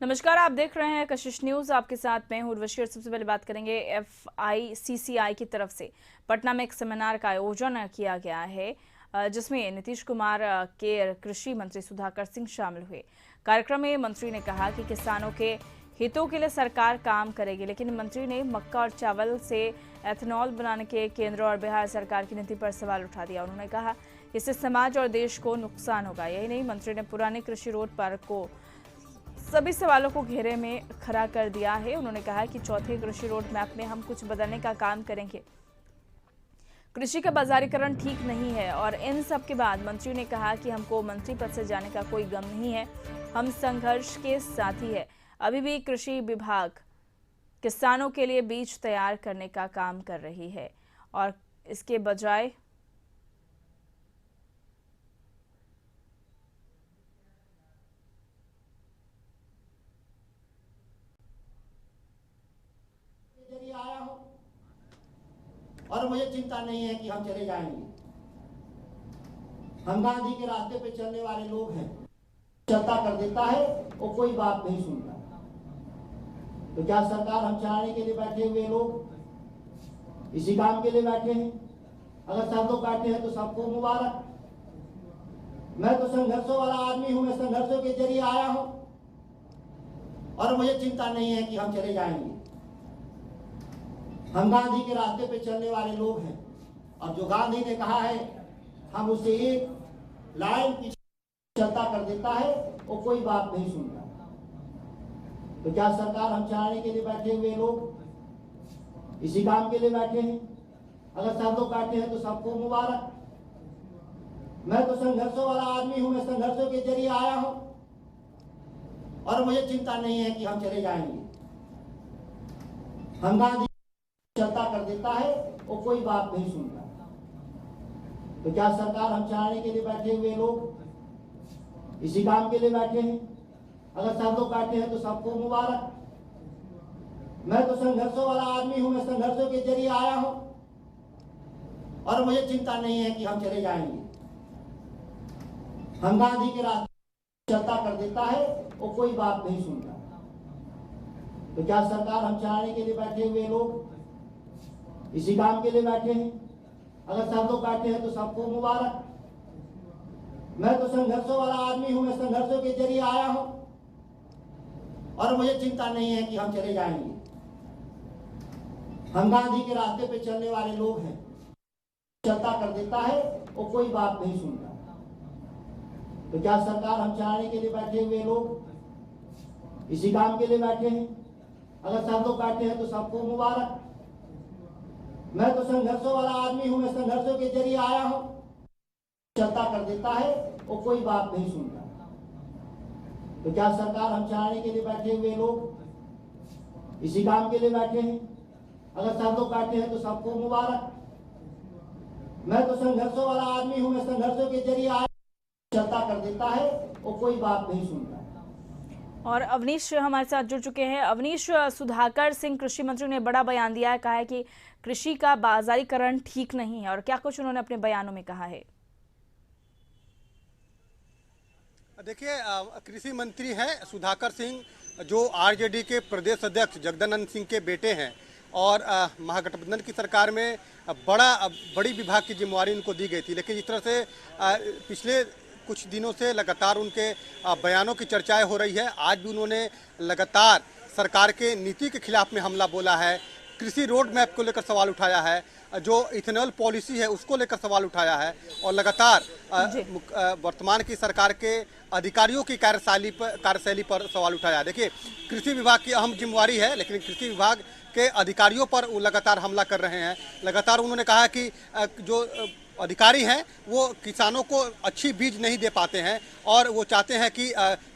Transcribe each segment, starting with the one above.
नमस्कार, आप देख रहे हैं कशिश न्यूज। आपके साथ मैं हूं उर्वशी और सबसे पहले बात करेंगे FICCI की तरफ से पटना में एक सेमिनार का आयोजन किया गया है जिसमें नीतीश कुमार के कृषि मंत्री सुधाकर सिंह शामिल हुए। कार्यक्रम में मंत्री ने कहा कि किसानों के हितों के लिए सरकार काम करेगी, लेकिन मंत्री ने मक्का और चावल से एथेनॉल बनाने के केंद्र और बिहार सरकार की नीति पर सवाल उठा दिया। उन्होंने कहा इससे समाज और देश को नुकसान होगा। यही नहीं, मंत्री ने पुराने कृषि रोड पर को सभी सवालों को घेरे में खड़ा कर दिया है। उन्होंने कहा कि चौथे कृषि रोड मैप में हम कुछ बदलने का काम करेंगे। कृषि का बाजारीकरण ठीक नहीं है और इन सब के बाद मंत्री ने कहा कि हमको मंत्री पद से जाने का कोई गम नहीं है, हम संघर्ष के साथी है। अभी भी कृषि विभाग किसानों के लिए बीज तैयार करने का काम कर रही है और इसके बजाय आया हूं और मुझे चिंता नहीं है कि हम चले जाएंगे। हम गांधी के रास्ते पे चलने वाले लोग हैं। चलता कर देता है वो कोई बात नहीं सुनता। तो क्या सरकार हम चलाने के लिए बैठे हुए लोग इसी काम के लिए बैठे हैं? अगर सब लोग बैठे हैं तो सबको मुबारक। मैं तो संघर्षों वाला आदमी हूं, मैं संघर्षों के जरिए आया हूं और मुझे चिंता नहीं है कि हम चले जाएंगे। हम गांधी के रास्ते पे चलने वाले लोग हैं और जो गांधी ने कहा है हम उसे एक लाइन पीछे चलता कर देता है वो कोई बात नहीं सुनता। तो क्या सरकार हम चलाने के लिए बैठे हुए लोग इसी काम के लिए बैठे हैं? अगर सब लोग बैठे हैं तो सबको मुबारक। मैं तो संघर्षों वाला आदमी हूं, मैं संघर्षों के जरिए आया हूं और मुझे चिंता नहीं है कि हम चले जाएंगे। हम गांधी चलता कर देता है वो कोई बात नहीं सुनता। तो क्या सरकार हम चलाने के लिए बैठे हुए लोग इसी काम के लिए बैठे हैं? अगर सब लोग बैठे हैं तो सबको मुबारक। मैं तो संघर्षों वाला आदमी हूं, मैं संघर्षों के जरिए आया हूं और मुझे चिंता नहीं है कि हम चले जाएंगे। हम गांधी के रास्ते चलता कर देता है वो कोई बात नहीं सुनता। तो क्या सरकार हम चलाने के लिए बैठे हुए लोग इसी काम के लिए बैठे हैं? अगर सब लोग बैठे हैं तो सबको मुबारक। मैं तो संघर्षों वाला आदमी हूं, मैं संघर्षों के जरिए आया हूं और मुझे चिंता नहीं है कि हम चले जाएंगे। हम गांधी के रास्ते पे चलने वाले लोग हैं। चलता कर देता है वो कोई बात नहीं सुनता। तो क्या सरकार हम चलाने के लिए बैठे हुए लोग इसी काम के लिए बैठे हैं? अगर सब लोग बैठे हैं तो सबको मुबारक। मैं तो संघर्षों वाला आदमी हूं, मैं संघर्षों के जरिए आया हूं। चलता कर देता है वो कोई बात नहीं सुनता। तो क्या सरकार हम चलाने के लिए बैठे हुए लोग इसी काम के लिए बैठे हैं? अगर सब लोग बैठे हैं तो सबको मुबारक। मैं तो संघर्षों वाला आदमी हूं, मैं संघर्षों के जरिए आया चलता कर देता है वो कोई बात नहीं सुनता। और अवनीश हमारे साथ जुड़ चुके हैं। अवनीश, सुधाकर सिंह कृषि मंत्री ने बड़ा बयान दिया है, कहा है कि कृषि का बाजारीकरण ठीक नहीं है, और क्या कुछ उन्होंने अपने बयानों में कहा है? देखिए, कृषि मंत्री हैं सुधाकर सिंह, जो आरजेडी के प्रदेश अध्यक्ष जगदानंद सिंह के बेटे हैं और महागठबंधन की सरकार में बड़ी विभाग की जिम्मेवारी उनको दी गई थी। लेकिन इस तरह से पिछले कुछ दिनों से लगातार उनके बयानों की चर्चाएं हो रही है। आज भी उन्होंने लगातार सरकार के नीति के खिलाफ में हमला बोला है, कृषि रोड मैप को लेकर सवाल उठाया है, जो इथेनॉल पॉलिसी है उसको लेकर सवाल उठाया है और लगातार वर्तमान की सरकार के अधिकारियों की कार्यशैली पर सवाल उठाया है। देखिए, कृषि विभाग की अहम जिम्मेवारी है, लेकिन कृषि विभाग के अधिकारियों पर वो लगातार हमला कर रहे हैं। लगातार उन्होंने कहा कि जो अधिकारी हैं वो किसानों को अच्छी बीज नहीं दे पाते हैं और वो चाहते हैं कि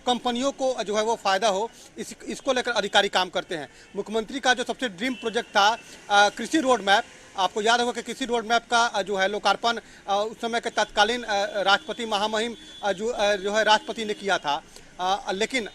कंपनियों को जो है वो फायदा हो, इसको लेकर अधिकारी काम करते हैं। मुख्यमंत्री का जो सबसे ड्रीम प्रोजेक्ट था कृषि रोड मैप, आपको याद होगा कि कृषि रोड मैप का जो है लोकार्पण उस समय के तत्कालीन राष्ट्रपति महामहिम जो है राष्ट्रपति ने किया था। लेकिन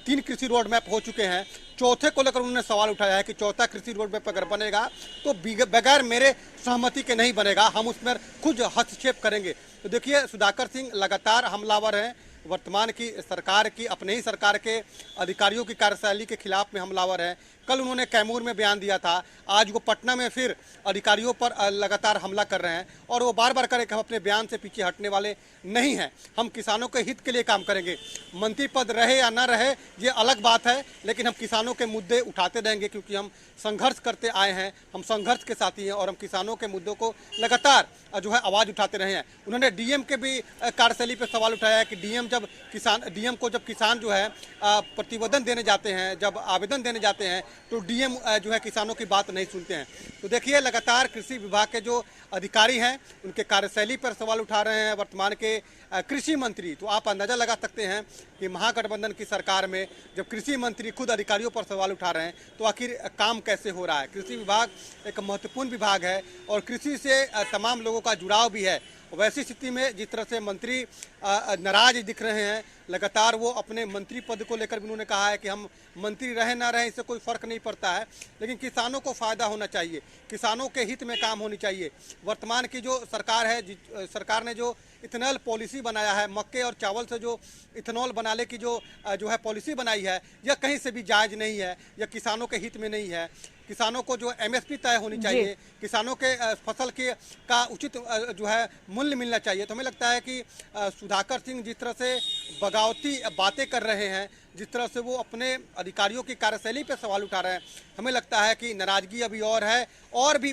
3 कृषि रोड मैप हो चुके हैं। चौथे को लेकर उन्होंने सवाल उठाया है कि चौथा कृषि रोड मैप अगर बनेगा तो बगैर मेरे सहमति के नहीं बनेगा, हम उसमें खुद हस्तक्षेप करेंगे। तो देखिए, सुधाकर सिंह लगातार हमलावर हैं वर्तमान की सरकार की, अपने ही सरकार के अधिकारियों की कार्यशैली के खिलाफ में हमलावर हैं। कल उन्होंने कैमूर में बयान दिया था, आज वो पटना में फिर अधिकारियों पर लगातार हमला कर रहे हैं और वो बार बार करें कि हम अपने बयान से पीछे हटने वाले नहीं हैं, हम किसानों के हित के लिए काम करेंगे। मंत्री पद रहे या ना रहे ये अलग बात है, लेकिन हम किसानों के मुद्दे उठाते रहेंगे क्योंकि हम संघर्ष करते आए हैं, हम संघर्ष के साथी हैं और हम किसानों के मुद्दों को लगातार जो है आवाज़ उठाते रहे हैं। उन्होंने डीएम के भी कार्यशैली पर सवाल उठाया है कि डीएम को जब किसान जो है प्रतिवेदन देने जाते हैं, जब आवेदन देने जाते हैं तो डीएम जो है किसानों की बात नहीं सुनते हैं। तो देखिए लगातार कृषि विभाग के जो अधिकारी हैं उनके कार्यशैली पर सवाल उठा रहे हैं वर्तमान के कृषि मंत्री। तो आप अंदाजा लगा सकते हैं कि महागठबंधन की सरकार में जब कृषि मंत्री खुद अधिकारियों पर सवाल उठा रहे हैं तो आखिर काम कैसे हो रहा है। कृषि विभाग एक महत्वपूर्ण विभाग है और कृषि से तमाम लोगों का जुड़ाव भी है। वैसी स्थिति में जिस तरह से मंत्री नाराज दिख रहे हैं, लगातार वो अपने मंत्री पद को लेकर भी उन्होंने कहा है कि हम मंत्री रहे ना रहे इससे कोई फर्क नहीं पड़ता है, लेकिन किसानों को फायदा होना चाहिए, किसानों के हित में काम होनी चाहिए। वर्तमान की जो सरकार है, सरकार ने जो इथेनॉल पॉलिसी बनाया है, मक्के और चावल से जो इथेनॉल बनाने की जो है पॉलिसी बनाई है, यह कहीं से भी जायज़ नहीं है, यह किसानों के हित में नहीं है। किसानों को जो एमएसपी तय होनी चाहिए, किसानों के फसल के का उचित जो है मूल्य मिलना चाहिए। तो हमें लगता है कि सुधाकर सिंह जिस तरह से बगावती बातें कर रहे हैं, जिस तरह से वो अपने अधिकारियों की कार्यशैली पर सवाल उठा रहे हैं, हमें लगता है कि नाराजगी अभी और है और भी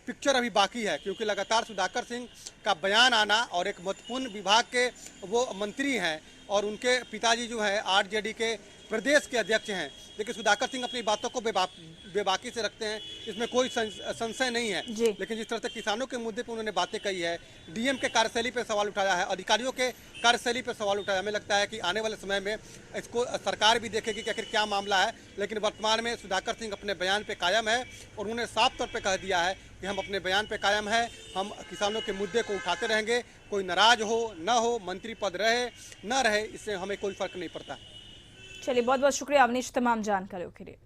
पिक्चर अभी बाकी है, क्योंकि लगातार सुधाकर सिंह का बयान आना और एक महत्वपूर्ण विभाग के वो मंत्री हैं और उनके पिताजी जो है आरजेडी के प्रदेश के अध्यक्ष हैं, लेकिन सुधाकर सिंह अपनी बातों को बेबाकी से रखते हैं, इसमें कोई संशय नहीं है। लेकिन जिस तरह से किसानों के मुद्दे पर उन्होंने बातें कही है, डीएम के कार्यशैली पर सवाल उठाया है, अधिकारियों के कार्यशैली पर सवाल उठाया, हमें लगता है कि आने वाले समय में इसको सरकार भी देखेगी कि आखिर क्या मामला है। लेकिन वर्तमान में सुधाकर सिंह अपने बयान पर कायम है और उन्होंने साफ तौर पर कह दिया है कि हम अपने बयान पर कायम है, हम किसानों के मुद्दे को उठाते रहेंगे, कोई नाराज हो न हो, मंत्री पद रहे न रहे, इससे हमें कोई फर्क नहीं पड़ता। चलिए, बहुत बहुत शुक्रिया अवनीश तमाम जानकारियों के लिए।